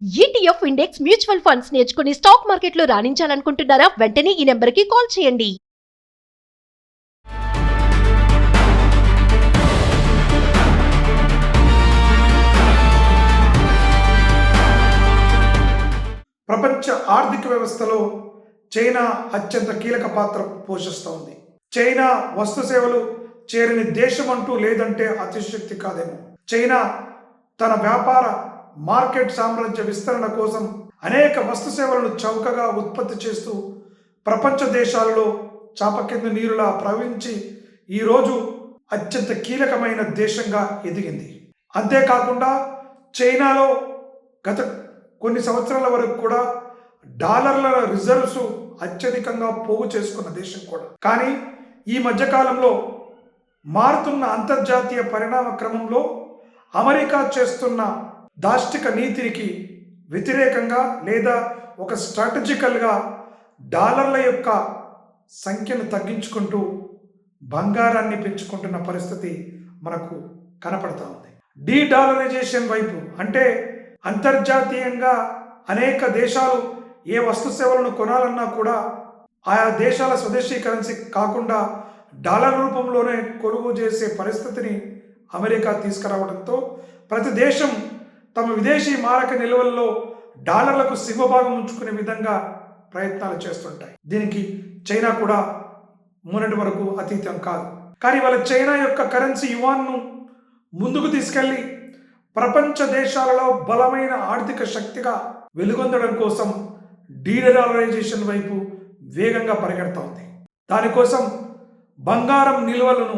ETF index mutual funds నేర్చుకుని stock మార్కెట్లో రాణించాలనుకుంటున్నారా? వెంటనే ఈ నెంబర్కి కాల్ చేయండి. ప్రపంచ ఆర్థిక వ్యవస్థలో చైనా అత్యంత కీలక పాత్ర పోషిస్తోంది. చైనా వస్తు సేవలు చేరని దేశం అంటూ లేదంటే అతిశక్తి కాదేమో. చైనా తన వ్యాపార మార్కెట్ సామ్రాజ్య విస్తరణ కోసం అనేక వస్తు సేవలను చౌకగా ఉత్పత్తి చేస్తూ ప్రపంచ దేశాలలో చాప కింద నీరులా ప్రవహించి ఈరోజు అత్యంత కీలకమైన దేశంగా ఎదిగింది. అంతేకాకుండా చైనాలో గత కొన్ని సంవత్సరాల వరకు కూడా డాలర్ల రిజర్వ్స్ అత్యధికంగా పోగు చేసుకున్న దేశం కూడా. కానీ ఈ మధ్యకాలంలో మారుతున్న అంతర్జాతీయ పరిణామ క్రమంలో అమెరికా చేస్తున్న దాష్టిక నీతికి వ్యతిరేకంగా లేదా ఒక స్ట్రాటజికల్గా డాలర్ల యొక్క సంఖ్యను తగ్గించుకుంటూ బంగారాన్ని పెంచుకుంటున్న పరిస్థితి మనకు కనపడతా ఉంది. డీడాలరైజేషన్ వైపు అంటే అంతర్జాతీయంగా అనేక దేశాలు ఏ వస్తు సేవలను కొనాలన్నా కూడా ఆయా దేశాల స్వదేశీ కరెన్సీ కాకుండా డాలర్ రూపంలోనే కొనుగోలు చేసే పరిస్థితిని అమెరికా తీసుకురావడంతో ప్రతి దేశం తమ విదేశీ మారక నిల్వల్లో డాలర్లకు సింహభాగం ఉంచుకునే విధంగా ప్రయత్నాలు చేస్తుంటాయి. దీనికి చైనా కూడా మొన్నటి వరకు అతీతం కాదు. కానీ వాళ్ళ చైనా యొక్క కరెన్సీ యువాన్ను ముందుకు తీసుకెళ్ళి ప్రపంచ దేశాలలో బలమైన ఆర్థిక శక్తిగా వెలుగొందడం కోసం డీడాలరైజేషన్ వైపు వేగంగా పరిగెడుతోంది. దానికోసం బంగారం నిల్వలను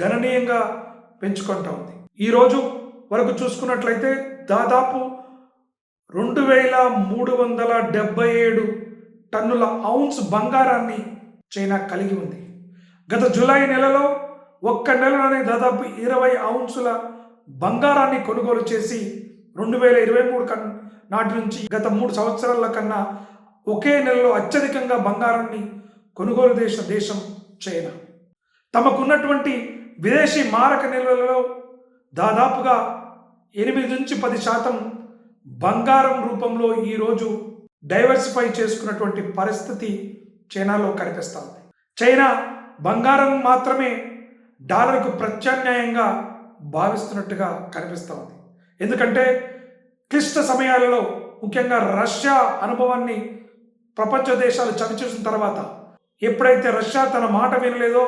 గణనీయంగా పెంచుకుంటూ ఉంది. ఈరోజు వరకు చూసుకున్నట్లయితే దాదాపు 2377 టన్నుల ఔన్స్ బంగారాన్ని చైనా కలిగి ఉంది. గత జూలై నెలలో ఒక్క నెలలోనే దాదాపు 20 ఔన్సుల బంగారాన్ని కొనుగోలు చేసి 2023 నాటి నుంచి గత 3 సంవత్సరాల కన్నా ఒకే నెలలో అత్యధికంగా బంగారాన్ని కొనుగోలు చేసిన దేశం చైనా. తమకున్నటువంటి విదేశీ మారక నిల్వలలో దాదాపుగా 8-10% బంగారం రూపంలో ఈరోజు డైవర్సిఫై చేసుకున్నటువంటి పరిస్థితి చైనాలో కనిపిస్తుంది. చైనా బంగారం మాత్రమే డాలర్కు ప్రత్యామ్నాయంగా భావిస్తున్నట్టుగా కనిపిస్తుంది. ఎందుకంటే క్లిష్ట సమయాలలో ముఖ్యంగా రష్యా అనుభవాన్ని ప్రపంచ దేశాలు చవిచూసిన తర్వాత ఎప్పుడైతే రష్యా తన మాట వినలేదో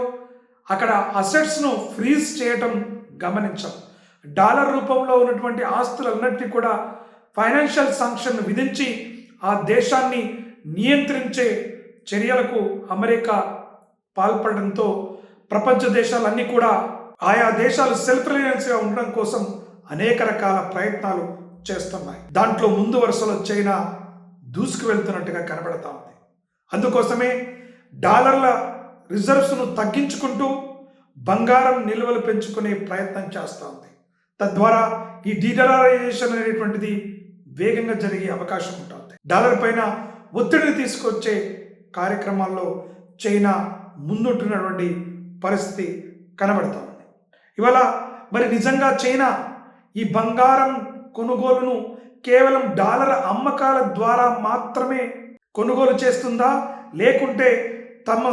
అక్కడ అసెట్స్ను ఫ్రీజ్ చేయటం గమనించాం. డాలర్ రూపంలో ఉన్నటువంటి ఆస్తులన్నింటినీ కూడా ఫైనాన్షియల్ శాంక్షన్ విధించి ఆ దేశాన్ని నియంత్రించే చర్యలకు అమెరికా పాల్పడడంతో ప్రపంచ దేశాలన్నీ కూడా ఆయా దేశాలు సెల్ఫ్ రిలయన్స్గా ఉండడం కోసం అనేక రకాల ప్రయత్నాలు చేస్తున్నాయి. దాంట్లో ముందు వరుసలో చైనా దూసుకు వెళ్తున్నట్టుగా కనబడతా ఉంది. అందుకోసమే డాలర్ల రిజర్వ్స్ను తగ్గించుకుంటూ బంగారం నిల్వలు పెంచుకునే ప్రయత్నం చేస్తూ ఉంది. తద్వారా ఈ డీడాలరైజేషన్ అనేటువంటిది వేగంగా జరిగే అవకాశం ఉంటుంది. డాలర్ పైన ఒత్తిడిని తీసుకొచ్చే కార్యక్రమాల్లో చైనా ముందుంటున్నటువంటి పరిస్థితి కనబడుతూ ఉంది. ఇవాళ మరి నిజంగా చైనా ఈ బంగారం కొనుగోలును కేవలం డాలర్ అమ్మకాల ద్వారా మాత్రమే కొనుగోలు చేస్తుందా, లేకుంటే తమ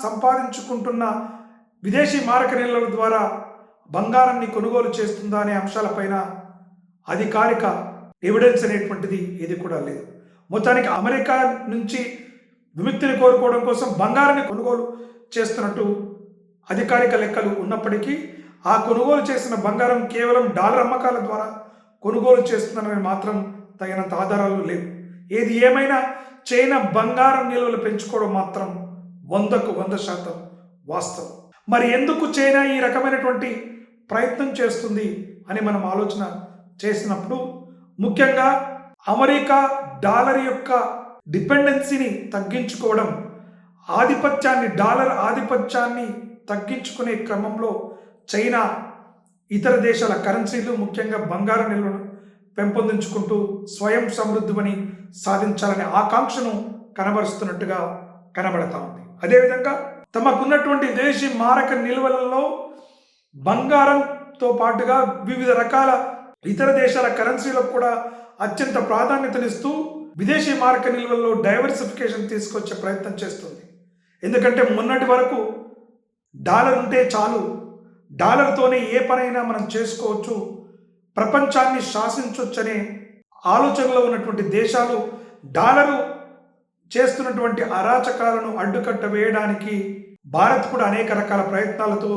సంపాదించుకుంటున్న విదేశీ మారక నిల్వల ద్వారా బంగారాన్ని కొనుగోలు చేస్తుందా అనే అంశాలపైన అధికారిక ఎవిడెన్స్ అనేటువంటిది ఏది కూడా లేదు. మొత్తానికి అమెరికా నుంచి విముక్తిని కోరుకోవడం కోసం బంగారాన్ని కొనుగోలు చేస్తున్నట్టు అధికారిక లెక్కలు ఉన్నప్పటికీ ఆ కొనుగోలు చేసిన బంగారం కేవలం డాలర్ అమ్మకాల ద్వారా కొనుగోలు చేస్తుందని మాత్రం తగినంత ఆధారాలు లేవు. ఏది ఏమైనా చైనా బంగారం నిల్వలు పెంచుకోవడం మాత్రం 100% వాస్తవం. మరి ఎందుకు చైనా ఈ రకమైనటువంటి ప్రయత్నం చేస్తుంది అని మనం ఆలోచన చేసినప్పుడు ముఖ్యంగా అమెరికా డాలర్ యొక్క డిపెండెన్సీని తగ్గించుకోవడం, డాలర్ ఆధిపత్యాన్ని తగ్గించుకునే క్రమంలో చైనా ఇతర దేశాల కరెన్సీలు ముఖ్యంగా బంగారు నిల్వను పెంపొందించుకుంటూ స్వయం సమృద్ధిని సాధించాలనే ఆకాంక్షను కనబరుస్తున్నట్టుగా కనబడతా ఉంది. అదేవిధంగా తమకున్నటువంటి విదేశీ మారక నిల్వలలో బంగారంతో పాటుగా వివిధ రకాల ఇతర దేశాల కరెన్సీలకు కూడా అత్యంత ప్రాధాన్యతనిస్తూ విదేశీ మారక నిల్వల్లో డైవర్సిఫికేషన్ తీసుకొచ్చే ప్రయత్నం చేస్తుంది. ఎందుకంటే మొన్నటి వరకు డాలర్ ఉంటే చాలు, డాలర్తోనే ఏ పనైనా మనం చేసుకోవచ్చు, ప్రపంచాన్ని శాసించవచ్చనే ఆలోచనలో ఉన్నటువంటి దేశాలు డాలరు చేస్తున్నటువంటి అరాచకాలను అడ్డుకట్ట వేయడానికి భారత్ కూడా అనేక రకాల ప్రయత్నాలతో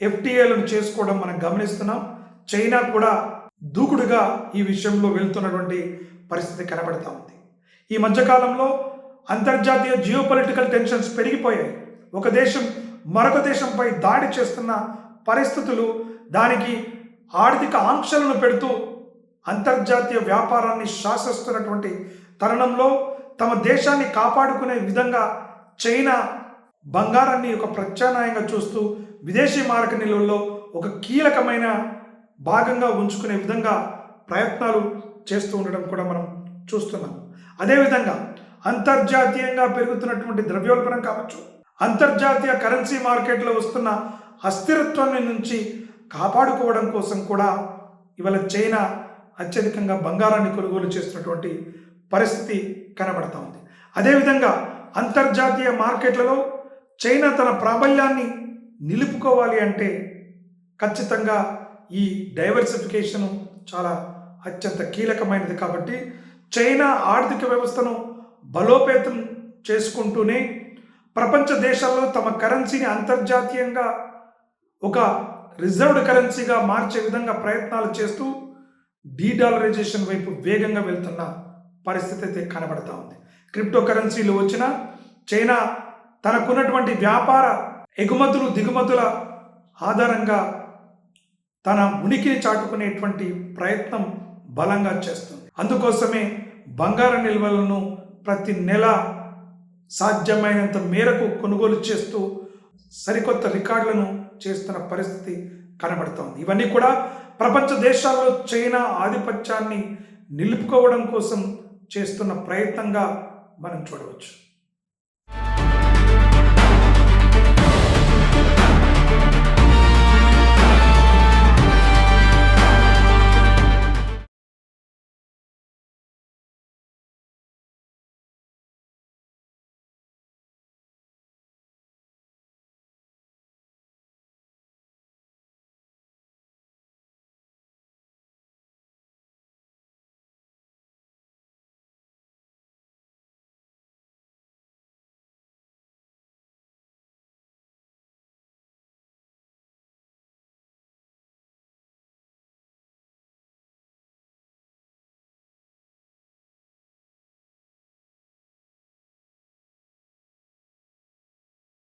ఎఫ్టీఏలను చేసుకోవడం మనం గమనిస్తున్నాం. చైనా కూడా దూకుడుగా ఈ విషయంలో వెళ్తున్నటువంటి పరిస్థితి కనబడతా ఉంది. ఈ మధ్యకాలంలో అంతర్జాతీయ జియోపొలిటికల్ టెన్షన్స్ పెరిగిపోయాయి. ఒక దేశం మరొక దేశంపై దాడి చేస్తున్న పరిస్థితులు, దానికి ఆర్థిక ఆంక్షలను పెడుతూ అంతర్జాతీయ వ్యాపారాన్ని శాసిస్తున్నటువంటి తరుణంలో తమ దేశాన్ని కాపాడుకునే విధంగా చైనా బంగారాన్ని ఒక ప్రత్యామ్నాయంగా చూస్తూ విదేశీ మారక నిల్వల్లో ఒక కీలకమైన భాగంగా ఉంచుకునే విధంగా ప్రయత్నాలు చేస్తూ ఉండడం కూడా మనం చూస్తున్నాం. అదేవిధంగా అంతర్జాతీయంగా పెరుగుతున్నటువంటి ద్రవ్యోల్బణం కావచ్చు, అంతర్జాతీయ కరెన్సీ మార్కెట్లో వస్తున్న అస్థిరత్వాన్ని నుంచి కాపాడుకోవడం కోసం కూడా ఇవాళ చైనా అత్యధికంగా బంగారాన్ని కొనుగోలు చేస్తున్నటువంటి పరిస్థితి కనబడతా ఉంది. అదేవిధంగా అంతర్జాతీయ మార్కెట్లలో చైనా తన ప్రాబల్యాన్ని నిలుపుకోవాలి అంటే ఖచ్చితంగా ఈ డైవర్సిఫికేషన్ చాలా అత్యంత కీలకమైనది. కాబట్టి చైనా ఆర్థిక వ్యవస్థను బలోపేతం చేసుకుంటూనే ప్రపంచ దేశాల్లో తమ కరెన్సీని అంతర్జాతీయంగా ఒక రిజర్వ్డ్ కరెన్సీగా మార్చే విధంగా ప్రయత్నాలు చేస్తూ డీడాలరైజేషన్ వైపు వేగంగా వెళ్తున్న పరిస్థితి అయితే కనబడతా ఉంది. క్రిప్టో కరెన్సీలు వచ్చిన చైనా తనకున్నటువంటి వ్యాపార ఎగుమతులు దిగుమతుల ఆధారంగా తన ఉనికిని చాటుకునేటువంటి ప్రయత్నం బలంగా చేస్తుంది. అందుకోసమే బంగారు నిల్వలను ప్రతి నెల సాధ్యమైనంత మేరకు కొనుగోలు చేస్తూ సరికొత్త రికార్డులను చేస్తున్న పరిస్థితి కనబడుతోంది. ఇవన్నీ కూడా ప్రపంచ దేశాల్లో చైనా ఆధిపత్యాన్ని నిలుపుకోవడం కోసం చేస్తున్న ప్రయత్నంగా మనం చూడవచ్చు.